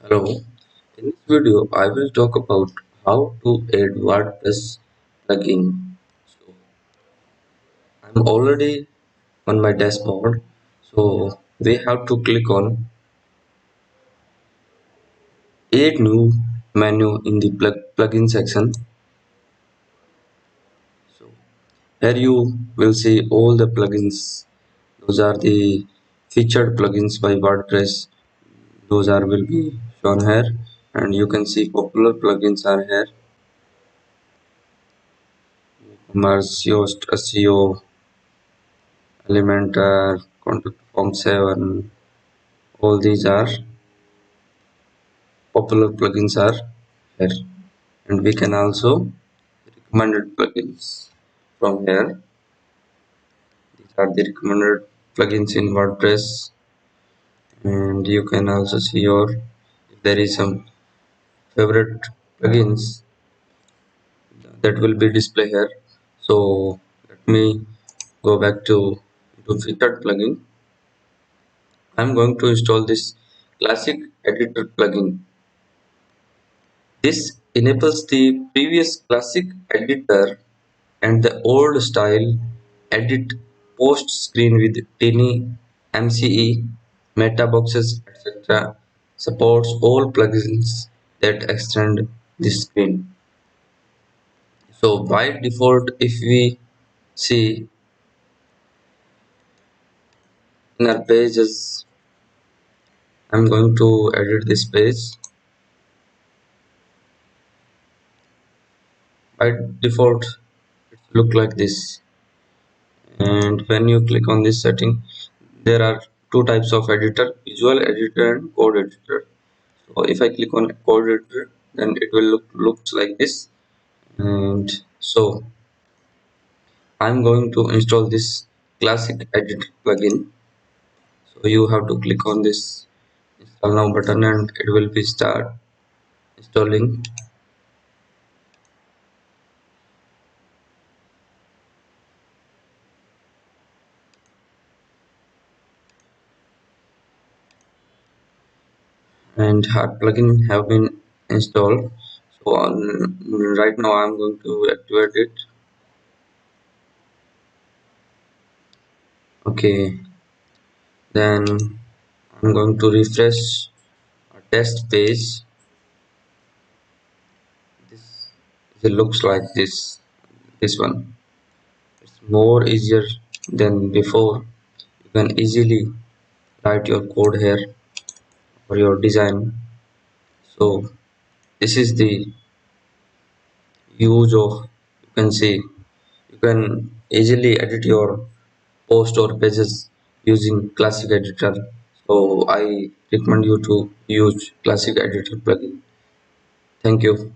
Hello, in this video I will talk about how to add WordPress plugin. So I'm already on my dashboard. So we have to click on add new menu in the plugin section. So here you will see all the plugins. Those are the featured plugins by WordPress. Those are will be shown here, and you can see popular plugins are here. Commerce, Yoast, SEO, Elementor, Contact Form 7, all these are popular plugins are here, and we can also recommended plugins from here. These are the recommended plugins in WordPress, and you can also see your if there is some favorite plugins that will be display here. So let me go back to featured plugin. I'm going to install this classic editor plugin. This enables the previous classic editor and the old style edit post screen with tiny MCE, meta boxes, etc. Supports all plugins that extend the screen. So by default, if we see in our pages, I'm going to edit this page. By default, it look like this. And when you click on this setting, there are two types of editor: visual editor and code editor. So if I click on code editor, then it will looks like this. And so I'm going to install this classic editor plugin. So you have to click on this install now button, and it will be start installing. And our plugin have been installed. So right now I'm going to activate it. Okay, then I'm going to refresh a test page. This it looks like this one. It's more easier than before. You can easily write your code here for your design. So this is the use of, you can see, you can easily edit your post or pages using classic editor. So I recommend you to use classic editor plugin. Thank you.